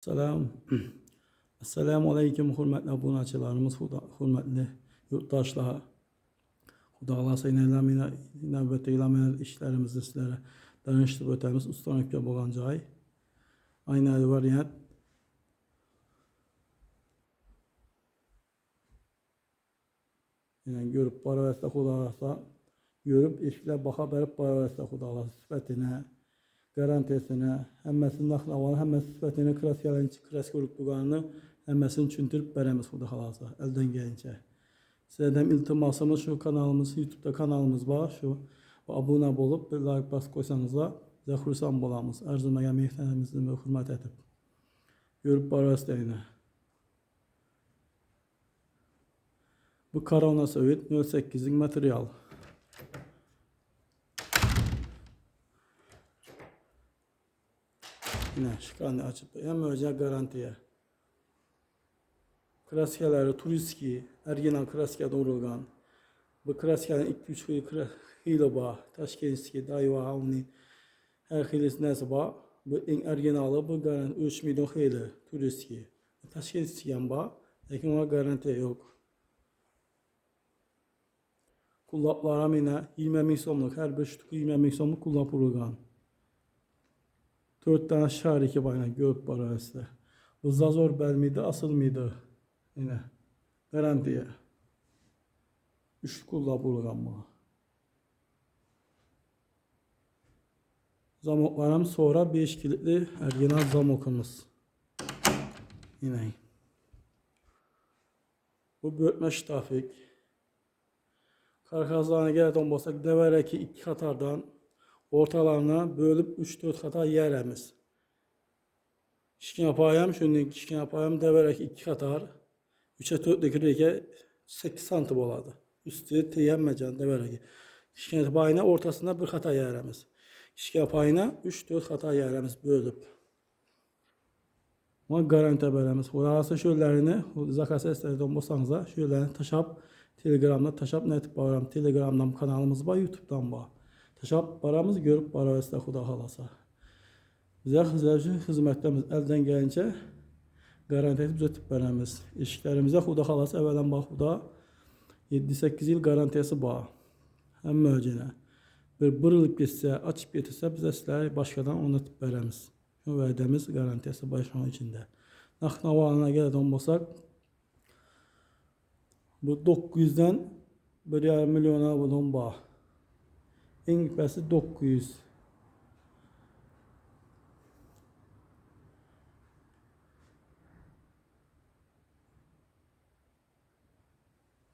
Selam. Esselamu Aleyküm hürmetli abunəçilərimiz, hürmetli yurttaşlar. Xudalar seynələmə, növbətdə eləməyən işlərimizi sizlərə danışdırıb ötəmiz. Ustanıqqa boğancay. Aynı variant. Yəni, görüb barəvətdə xudalarsa, görüb işlər baxa bərib barəvətdə xudalar sifətinə, garantiyasinə, həmməsinin naxlavanı, həmməsinin sifətinə, krask qurutluğanı, həmməsini çüntürüb bərəmiz xudalarsa, əldən gəlincə. Sizlərdən iltimasımız şu kanalımız, YouTube'da kanalımız var. Şu abunə olub, bir like bas qoysanızlar, bizə xursan bolamız. Arzumayan mehtənimizi hürmət edib. Görüb barəvətdə. Bu Corona Sovet 08'lik material. Yine şıkanı açıp hem özel garantiye. Kraskeleri Turiski, Ergenan Kraske doğrulgan. Bu kraskenin 2-3 hıyla bağ. Taşkenski, Dayva, Havni. Her hıylası nesi bağ. Bu en ergenalı bu garanti 3 milyon hıyla Turiski. Taşkenski yan bağ. Lakin ona garanti yok. Kullaplara mine 20 min somluk, her bir şutuk 20 min somluk kullap urulgan. 4 tane şariki bayına görüp barası. Bu zazor bel miydi, asıl mıydı? Yine garantiye. 3 kullap urulgan mı? Zamoklarım sonra 5 kilitli ergenal zamokumuz. Yine. Bu böltme ştafik. Karkazlarına gəldən bolsaq, dəvərəki 2 xatardan ortalarına bölüb 3-4 xatar yerəmiz. Kişkin yapayım, dəvərəki 2 xatar, 3'e 4'lük reke 8 santim oladı. Üstü teyemməcən dəvərəki. Kişkin yapayına ortasında 1 xatar yerəmiz. Kişkin yapayına 3-4 xatar yerəmiz bölüb. Ama garanti bərəmiz. Orası şöylərini, zakası istədən bolsanıza, şöylərini taşap, Telegram'da taşap net baram. Telegram'dan kanalımız var, YouTube'dan var. Taşap baramız görüp baravəsdə xuda halasa. Bizə xizmətlərimiz əldən gəlincə garanti edib ötüb bərəmiz. İşlərimizə xuda halasa əvvələn bax xuda 7-8 il garantiyası var. Həm möcünə. Bir bırılıb getsə, açıb getirsə bizə sizləri başqadan onatıb bərəmiz. O vədəmiz garantiyası başlanın içində. Naxnavalına gəldən bolsaq, bu 900'den 1,5 milyona bunun var. En yüksekisi 900.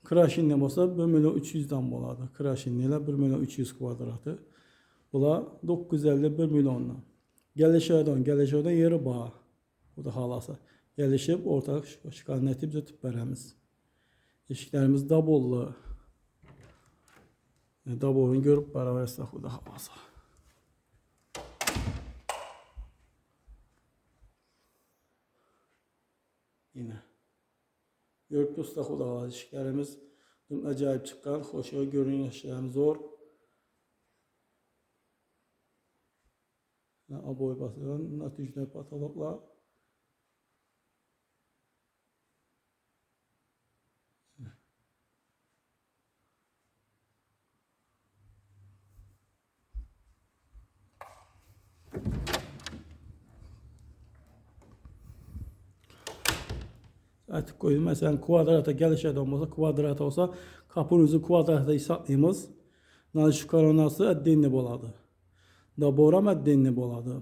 Krashinle olsa 1 milyon 300'den boladı. Krashinle 1 milyon 300 kvadratı. Bula 950 1 milyonla. Gəlişərdən yeri var. Bu da halası. Gəlişib ortaq şikanət etib ötüb bərəmiz. İşiklərimiz dabollu. Dabolunu görüp bərabər xuda havası. Yine. Görüp usta xuda havası. İşiklərimiz acayip çıkan. Xoşa görünün işlərimiz zor. Aboy basılan nəticədə patologlar. Artık koyun mesela kvadrata gəlişərdən olsa, kvadrat olsa, kapınızı kvadrata hesablayımız. Şu koronası əddenli boladı. Daboram əddenli boladı.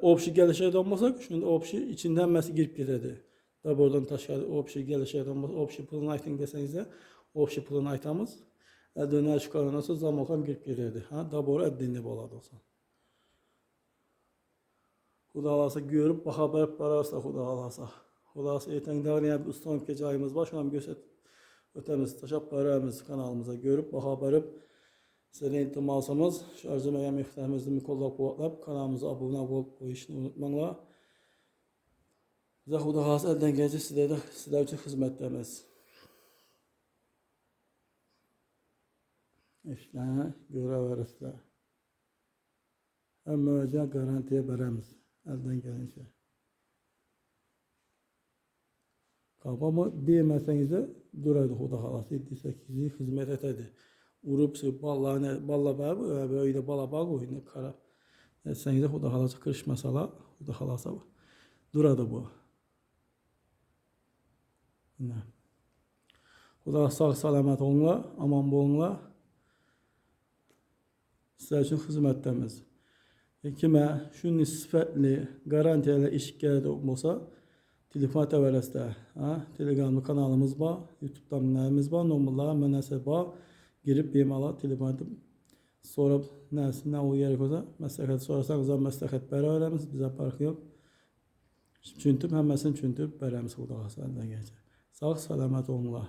Opşi gəlişərdən olsa, şimdi opşi içindən məsi girip gedirdi. Dabordan taşıdı, opşi gəlişərdən olsa, opşi pulunu aytın desənizə, opşi pulunu aytamız. Əddenli şu koronası zamokam girip gedirdi. Dabor əddenli boladı olsa. Xuda alasa görüp baxa bərib bararsa xuda alasa. Xuda alasa etəngdə bir ustanıq gecayımız var. Şu an göstər ötəmiz, taşap bararımız kanalımıza görüp baxa bərib sizə intimasımız, şarjımayan mehtəmizdə mikollaq boğatlab kanalımıza abunə olub bu işini unutmanlar. Bizə xuda alasa əldən gələcək sizlər üçün xizmətlərimiz. İşlərini görə verirsə. Həm müəccə garantiyə bərəmiz. Əldən gəlincə. Qabamı deməsəniz də duraydı Xuda xalası 7-8 xidmət etədi. Urubsu balla bağı, böyüdə bala bağı oyunu kara. Etsəniz də Xuda xalası kırışmasala, Xuda xalası duradı bu. Xuda sağ salamat olunla, aman bolunla. Sizler üçün xidmətdəmiz. Kimə şu nisbətli garantiyalı iş gəldi olsa, telefon təvərəsdə, Telegramlı kanalımız var, YouTube'dan nəyimiz var, numaralar mənəsə var. Girib bemala telefonu sonra nə o gerek olsa, məsləhət sorarsanız məsləhət bərabərimiz, bizə farkı yox. Çüntüb, həmməsini çüntüb bərəmiz Xuda xalası əldən gələcək. Sağ salamat olunlar.